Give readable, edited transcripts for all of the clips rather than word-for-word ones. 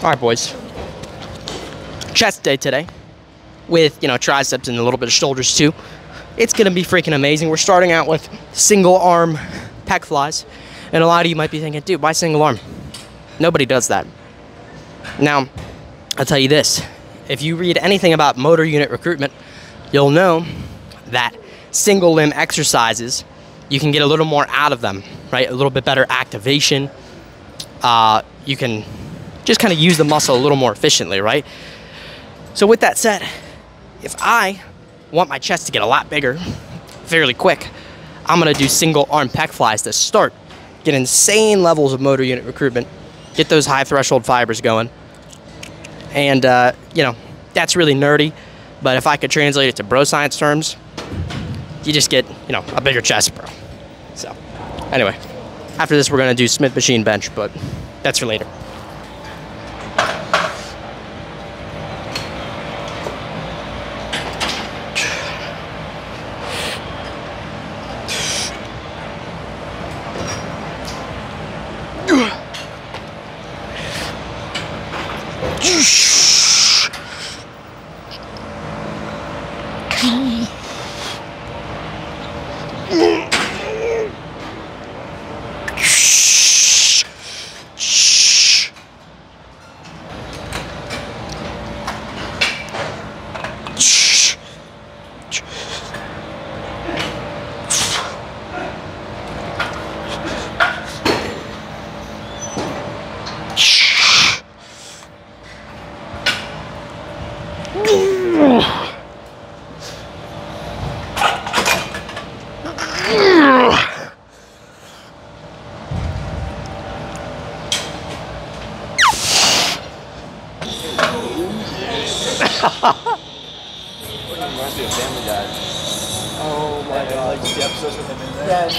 All right, boys. Chest day today with, triceps and a little bit of shoulders too. It's going to be freaking amazing. We're starting out with single arm pec flies. And a lot of you might be thinking, dude, why single arm? Nobody does that. Now, I'll tell you this. If you read anything about motor unit recruitment, you'll know that single limb exercises, you can get a little more out of them, right? A little bit better activation. You can just kind of use the muscle a little more efficiently, right? So with that said, if I want my chest to get a lot bigger fairly quick, I'm gonna do single arm pec flies to start. Get insane levels of motor unit recruitment, get those high threshold fibers going. And, that's really nerdy, but if I could translate it to bro science terms, you just get, a bigger chest, bro. So, anyway, after this, we're gonna do Smith machine bench, but that's for later. Reminds me of Family Guy. Oh my god. Like the episodes with him in there. Yes.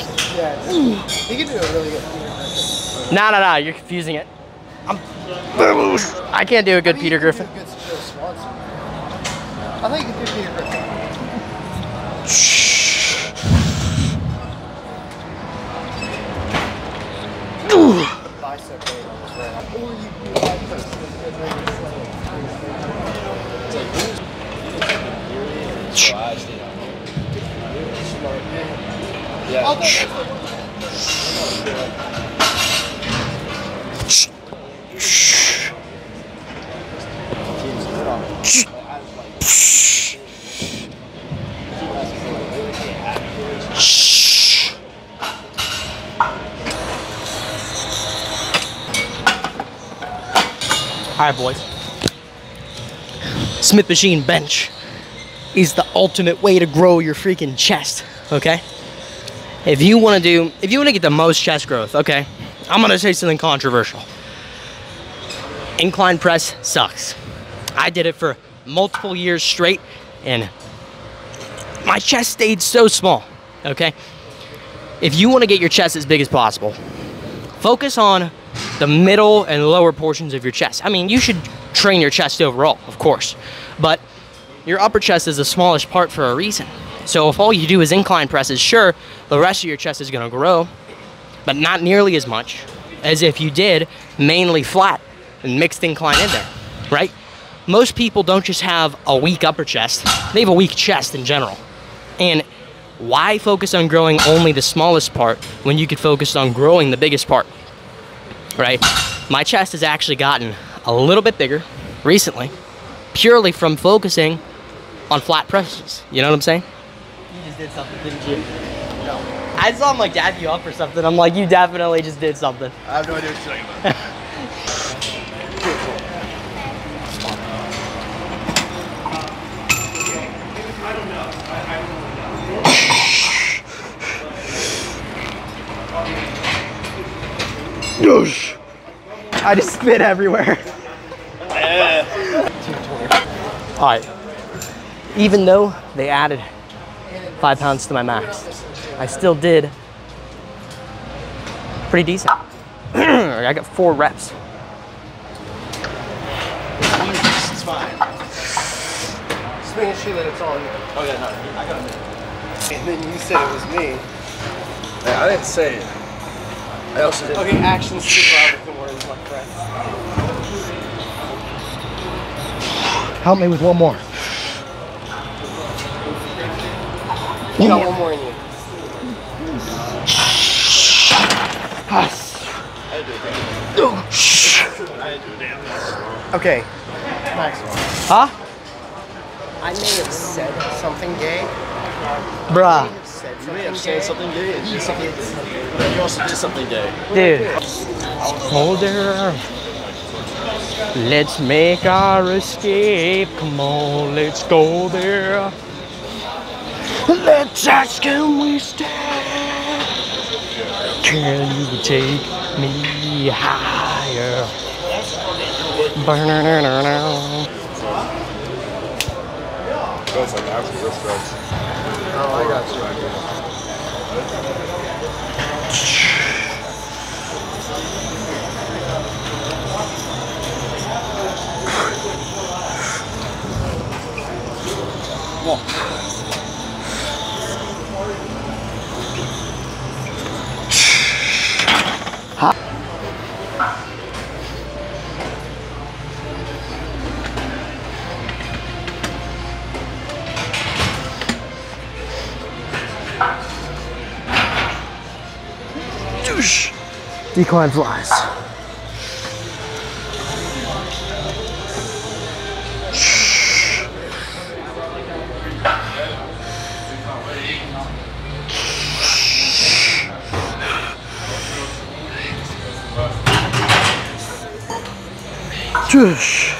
He can do a really good Peter Griffin. Nah, you're confusing it. I can't do a good Peter Griffin. I thought you could do Peter Griffin. Bicep weight on this right now. Or you can do bicep Alright, boys. Smith machine bench is the ultimate way to grow your freaking chest, okay? If you want to get the most chest growth, okay, I'm going to say something controversial. Incline press sucks. I did it for multiple years straight, and my chest stayed so small, okay? If you want to get your chest as big as possible, focus on the middle and lower portions of your chest. I mean, you should train your chest overall, of course, but your upper chest is the smallest part for a reason. So if all you do is incline presses, sure, the rest of your chest is going to grow, but not nearly as much as if you did mainly flat and mixed incline in there, right? Most people don't just have a weak upper chest, they have a weak chest in general. And why focus on growing only the smallest part when you could focus on growing the biggest part, right? My chest has actually gotten a little bit bigger recently, purely from focusing on flat presses. You know what I'm saying? You just did something, didn't you? No. I saw him like dab you up or something. I'm like, you definitely just did something. I have no idea what you're talking about. I just spit everywhere. All right. Even though they added 5 pounds to my max, I still did pretty decent. I got 4 reps. It's fine. Swing and shoot that it's all you. Oh yeah, no, I got it. And then you said it was me. Hey, I didn't say it. I also didn't. Okay, actions speak louder than words, my friend. Help me with one more. You got one more in you. Okay. Maxwell. Huh? I may have said something gay. Bruh. You may have said something gay and did something, but you also did something gay. Dude. Hold her. Let's make our escape. Come on, let's go there. Let's ask, can we stay? Can you take me higher? That's like after this stretch. Oh, I got Decline flies. Tush.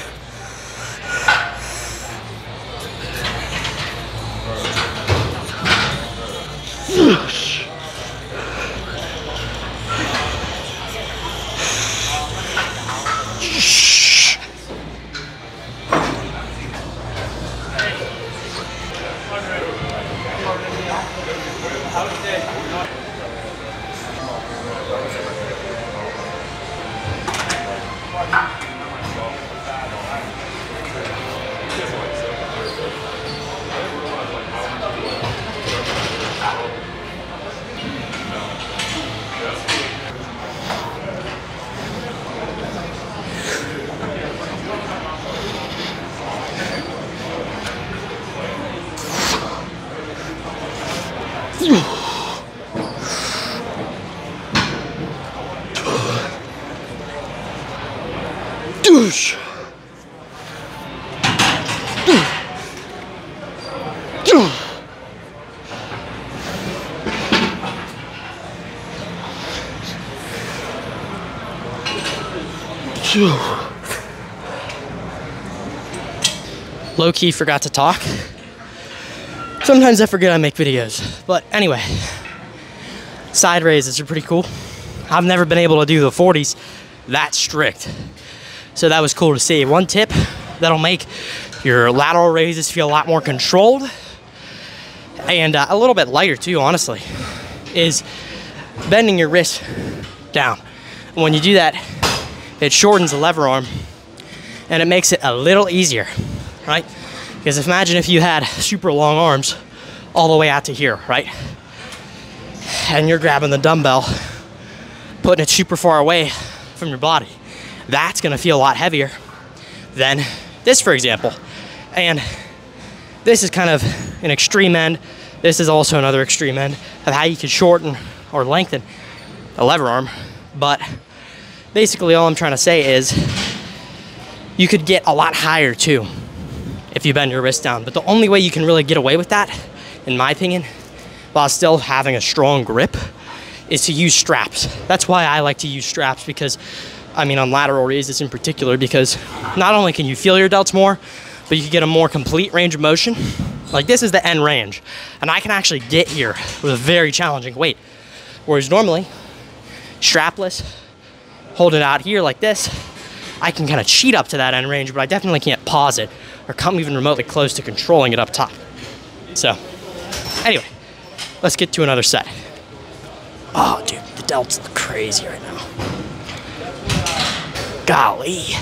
Douche. Low key forgot to talk. Sometimes I forget I make videos, but anyway, side raises are pretty cool. I've never been able to do the 40s that strict, so that was cool to see. One tip that'll make your lateral raises feel a lot more controlled and a little bit lighter too, honestly, is bending your wrist down. When you do that, it shortens the lever arm and it makes it a little easier, right? Because imagine if you had super long arms all the way out to here, right? And you're grabbing the dumbbell, putting it super far away from your body. That's gonna feel a lot heavier than this, for example. And this is kind of an extreme end. This is also another extreme end of how you can shorten or lengthen a lever arm. But basically all I'm trying to say is you could get a lot higher too if you bend your wrist down. But the only way you can really get away with that, in my opinion, while still having a strong grip, is to use straps. That's why I like to use straps, because, I mean, on lateral raises in particular, because not only can you feel your delts more, but you can get a more complete range of motion. Like this is the end range, and I can actually get here with a very challenging weight. Whereas normally, strapless, hold it out here like this, I can kind of cheat up to that end range, but I definitely can't pause it or come even remotely close to controlling it up top. So, anyway, let's get to another set. Oh, dude, the delts look crazy right now. Golly.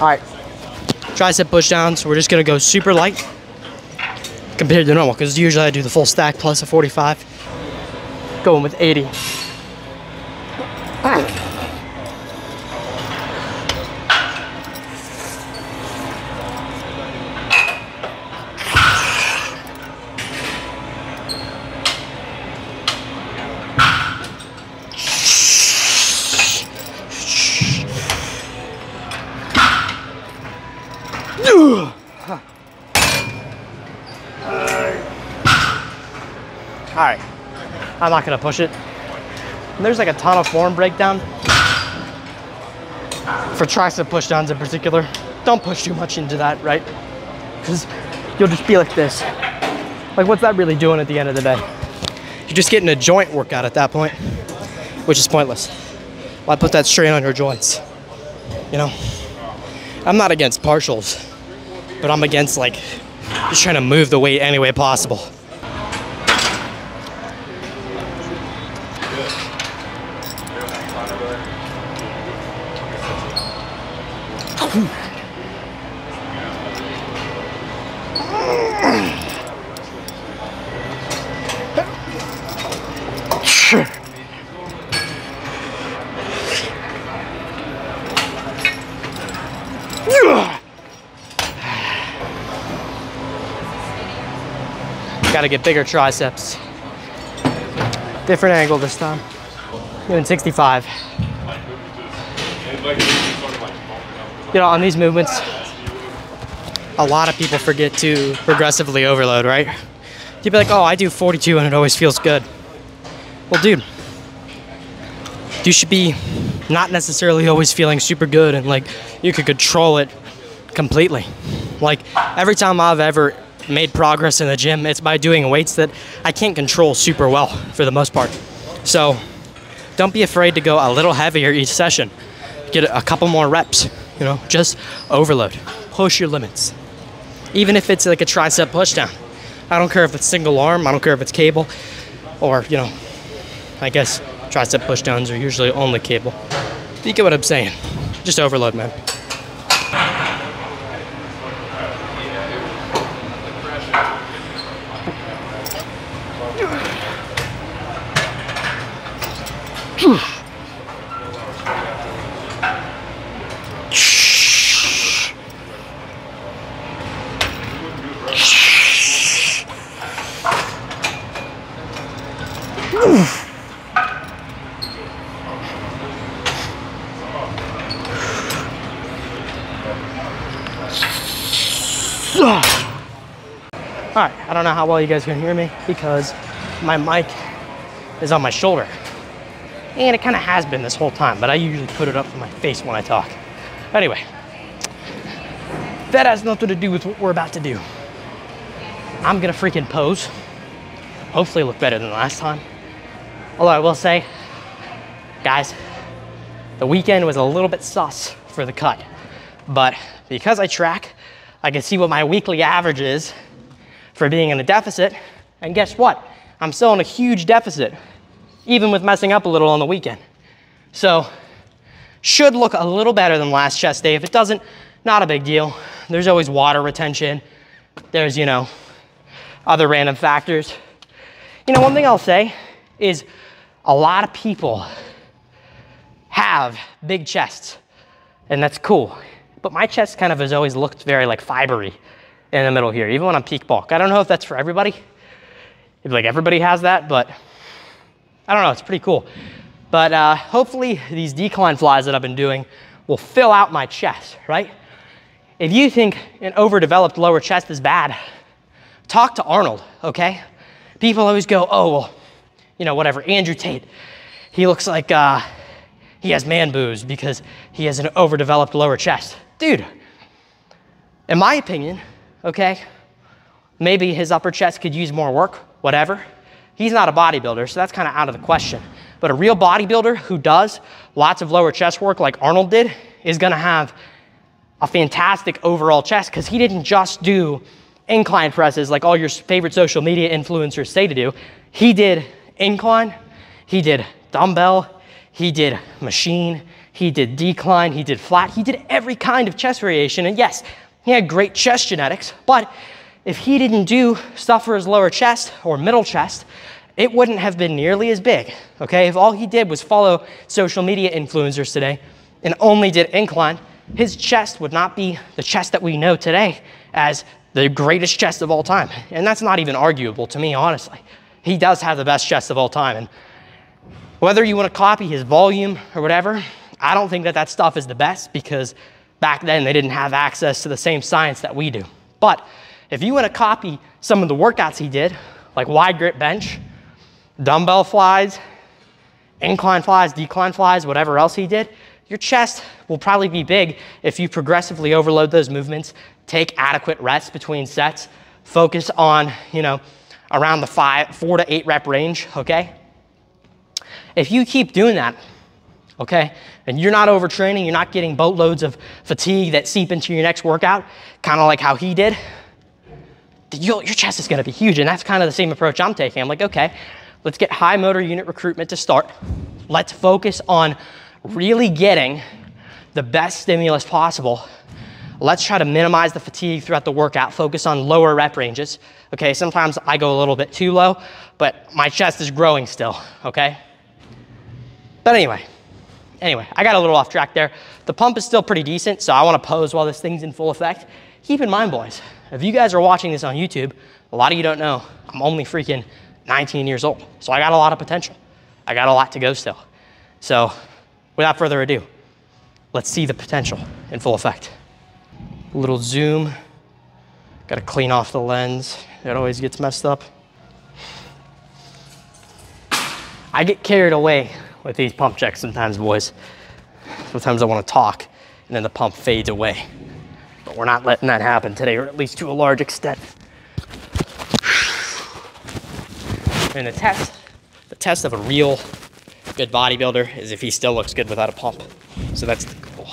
All right, tricep push downs. We're just gonna go super light compared to normal, because usually I do the full stack plus a 45. Going with 80. All right, I'm not gonna push it. And there's like a ton of form breakdown for tricep push downs in particular. Don't push too much into that, right? Because you'll just be like this. Like, what's that really doing at the end of the day? You're just getting a joint workout at that point, which is pointless. Why put that strain on your joints? You know, I'm not against partials, but I'm against like just trying to move the weight any way possible. Gotta get bigger triceps. Different angle this time. Doing 65. You know, on these movements, a lot of people forget to progressively overload, right? You'd be like, oh, I do 42 and it always feels good. Well, dude, you should be not necessarily always feeling super good and like you could control it completely. Like, every time I've ever made progress in the gym, it's by doing weights that I can't control super well for the most part. So don't be afraid to go a little heavier each session. Get a couple more reps, you know, just overload. Push your limits. Even if it's like a tricep push down. I don't care if it's single arm, I don't care if it's cable, or, you know, I guess tricep push downs are usually only cable. You get what I'm saying. Just overload, man. All right, I don't know how well you guys can hear me because my mic is on my shoulder. And it kind of has been this whole time, but I usually put it up to my face when I talk. Anyway, that has nothing to do with what we're about to do. I'm gonna freaking pose. Hopefully look better than last time. Although I will say, guys, the weekend was a little bit sus for the cut. But because I track, I can see what my weekly average is for being in a deficit. And guess what? I'm still in a huge deficit, even with messing up a little on the weekend. So should look a little better than last chest day. If it doesn't, not a big deal. There's always water retention. There's, you know, other random factors. You know, one thing I'll say is a lot of people have big chests, and that's cool. But my chest kind of has always looked very like fibery in the middle here, even when I'm peak bulk. I don't know if that's for everybody. If like everybody has that, but I don't know, it's pretty cool. But hopefully these decline flies that I've been doing will fill out my chest, right? If you think an overdeveloped lower chest is bad, talk to Arnold, okay? People always go, oh, well, you know, whatever, Andrew Tate, he looks like he has man boobs because he has an overdeveloped lower chest. Dude, in my opinion, okay, maybe his upper chest could use more work, whatever. He's not a bodybuilder, so that's kind of out of the question. But a real bodybuilder who does lots of lower chest work like Arnold did is gonna have a fantastic overall chest because he didn't just do incline presses like all your favorite social media influencers say to do. He did incline, he did dumbbell, he did machine, he did decline, he did flat, he did every kind of chest variation. And yes, he had great chest genetics, but if he didn't do stuff for his lower chest or middle chest, it wouldn't have been nearly as big, okay? If all he did was follow social media influencers today and only did incline, his chest would not be the chest that we know today as the greatest chest of all time. And that's not even arguable to me, honestly. He does have the best chest of all time. And whether you want to copy his volume or whatever, I don't think that that stuff is the best because back then they didn't have access to the same science that we do. But if you want to copy some of the workouts he did, like wide grip bench, dumbbell flies, incline flies, decline flies, whatever else he did, your chest will probably be big if you progressively overload those movements, take adequate rests between sets, focus on, you know, around the 4 to 8 rep range, okay? If you keep doing that, okay, and you're not overtraining, you're not getting boatloads of fatigue that seep into your next workout, kind of like how he did, your chest is gonna be huge. And that's kind of the same approach I'm taking. I'm like, okay, let's get high motor unit recruitment to start. Let's focus on really getting the best stimulus possible. Let's try to minimize the fatigue throughout the workout, focus on lower rep ranges. Okay, sometimes I go a little bit too low, but my chest is growing still, okay? But anyway, I got a little off track there. The pump is still pretty decent, so I wanna pose while this thing's in full effect. Keep in mind, boys, if you guys are watching this on YouTube, a lot of you don't know, I'm only freaking 19 years old. So I got a lot of potential. I got a lot to go still. So without further ado, let's see the potential in full effect. A little zoom. Got to clean off the lens. It always gets messed up. I get carried away with these pump checks sometimes, boys. Sometimes I want to talk and then the pump fades away. But we're not letting that happen today, or at least to a large extent. And the test of a real good bodybuilder is if he still looks good without a pump. So that's the goal.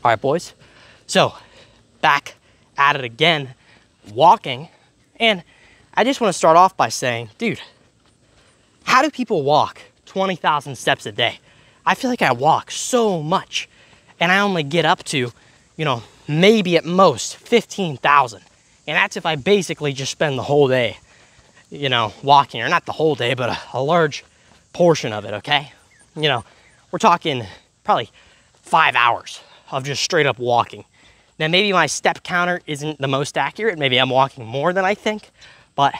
All right, boys. So back at it again, walking. And I just want to start off by saying, dude, how do people walk 20,000 steps a day? I feel like I walk so much and I only get up to, you know, maybe at most 15,000. And that's if I basically just spend the whole day, you know, walking, or not the whole day, but a large portion of it, okay? You know, we're talking probably 5 hours of just straight up walking. Now, maybe my step counter isn't the most accurate. Maybe I'm walking more than I think, but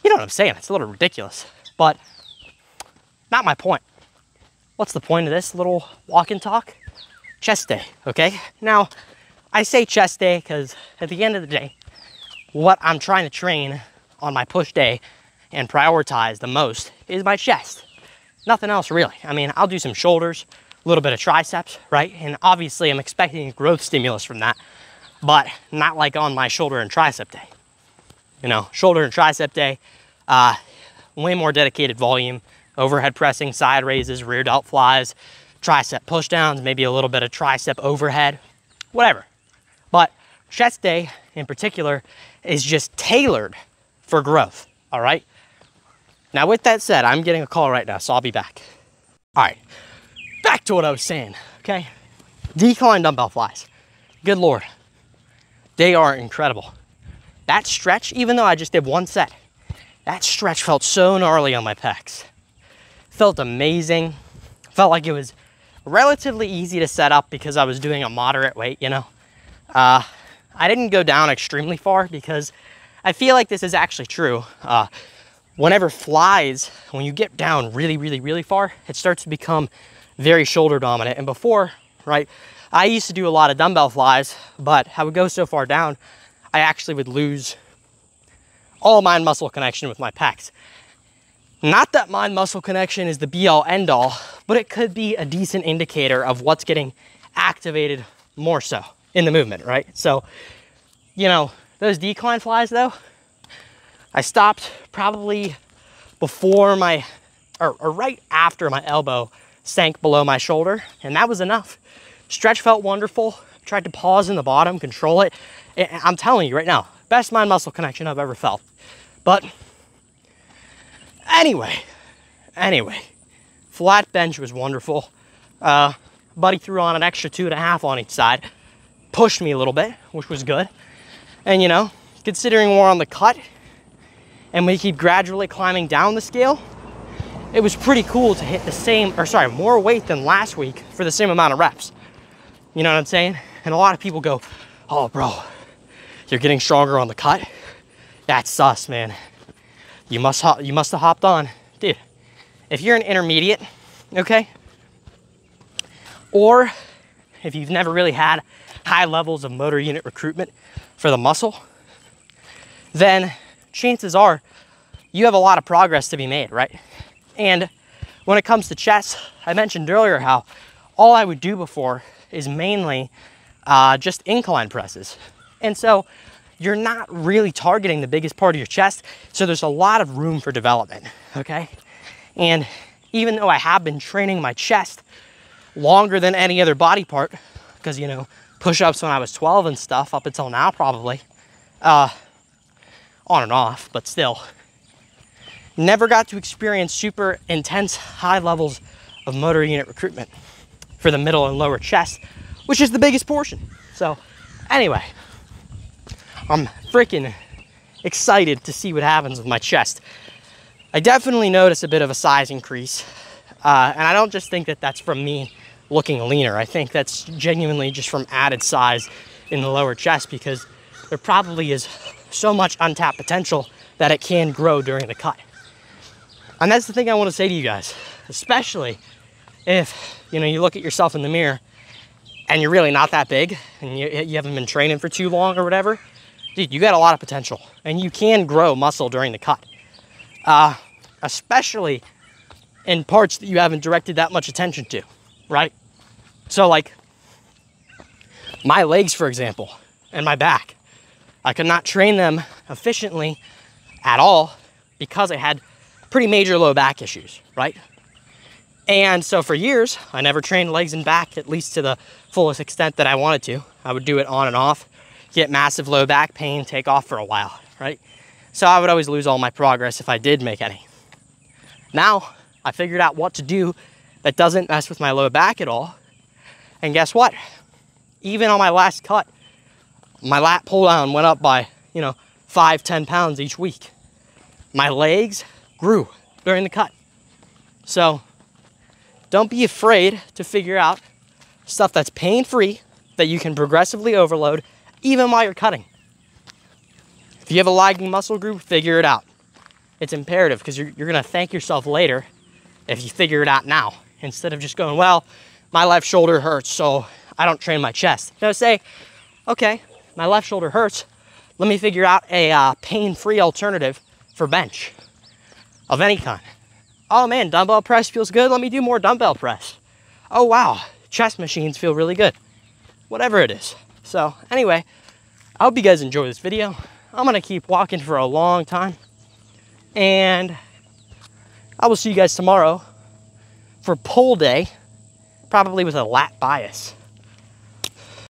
you know what I'm saying? It's a little ridiculous, but not my point. What's the point of this little walk and talk? Chest day, okay? Now, I say chest day because at the end of the day, what I'm trying to train on my push day and prioritize the most is my chest. Nothing else really. I mean, I'll do some shoulders, a little bit of triceps, right? And obviously I'm expecting a growth stimulus from that, but not like on my shoulder and tricep day. You know, shoulder and tricep day, way more dedicated volume, overhead pressing, side raises, rear delt flies, tricep push downs, maybe a little bit of tricep overhead, whatever. But chest day in particular is just tailored for growth, all right? Now with that said, I'm getting a call right now, so I'll be back. All right, back to what I was saying, okay? Decline dumbbell flies, good Lord, they are incredible. That stretch, even though I just did one set, that stretch felt so gnarly on my pecs. Felt amazing, felt like it was relatively easy to set up because I was doing a moderate weight, you know? I didn't go down extremely far because I feel like this is actually true. Whenever flies, when you get down really, really, really far, it starts to become very shoulder dominant. And before, right, I used to do a lot of dumbbell flies, but I would go so far down, I actually would lose all mind muscle connection with my pecs. Not that mind muscle connection is the be all end all, but it could be a decent indicator of what's getting activated more so in the movement, right? So, you know, those decline flies though, I stopped probably before my, or right after my elbow sank below my shoulder, and that was enough. Stretch felt wonderful. Tried to pause in the bottom, control it. I'm telling you right now, best mind muscle connection I've ever felt. But anyway, flat bench was wonderful. Buddy threw on an extra 2.5 on each side, pushed me a little bit, which was good. And you know, considering we're on the cut and we keep gradually climbing down the scale, it was pretty cool to hit the same, or sorry, more weight than last week for the same amount of reps. You know what I'm saying? And a lot of people go, oh bro, you're getting stronger on the cut? That's sus, man. You must have hopped on. Dude, if you're an intermediate, okay? Or if you've never really had high levels of motor unit recruitment for the muscle, then chances are you have a lot of progress to be made, right? And when it comes to chest, I mentioned earlier how all I would do before is mainly just incline presses. And so you're not really targeting the biggest part of your chest, so there's a lot of room for development, okay? And even though I have been training my chest longer than any other body part, because, you know, push-ups when I was 12 and stuff up until now probably, on and off, but still, never got to experience super intense high levels of motor unit recruitment for the middle and lower chest, which is the biggest portion. So anyway, I'm freaking excited to see what happens with my chest. I definitely notice a bit of a size increase, and I don't just think that that's from me looking leaner. I think that's genuinely just from added size in the lower chest, because there probably is so much untapped potential that it can grow during the cut. And that's the thing I want to say to you guys, especially if, you know, you look at yourself in the mirror and you're really not that big and you haven't been training for too long or whatever. Dude, you got a lot of potential and you can grow muscle during the cut, especially in parts that you haven't directed that much attention to, right? So like my legs, for example, and my back, I could not train them efficiently at all because I had pretty major low back issues, right? And so for years, I never trained legs and back, at least to the fullest extent that I wanted to. I would do it on and off, get massive low back pain, take off for a while, right? So I would always lose all my progress if I did make any. Now, I figured out what to do that doesn't mess with my low back at all. And guess what? Even on my last cut, my lat pull down went up by, 5-10 pounds each week. My legs grew during the cut. So don't be afraid to figure out stuff that's pain-free, that you can progressively overload, even while you're cutting. If you have a lagging muscle group, figure it out. It's imperative, because you're going to thank yourself later if you figure it out now, instead of just going, well, my left shoulder hurts, so I don't train my chest. Say, okay, my left shoulder hurts. Let me figure out a pain-free alternative for bench of any kind. Oh man, dumbbell press feels good. Let me do more dumbbell press. Oh wow, chest machines feel really good. Whatever it is. So anyway, I hope you guys enjoy this video. I'm gonna keep walking for a long time, and I will see you guys tomorrow for pull day, probably with a lat bias.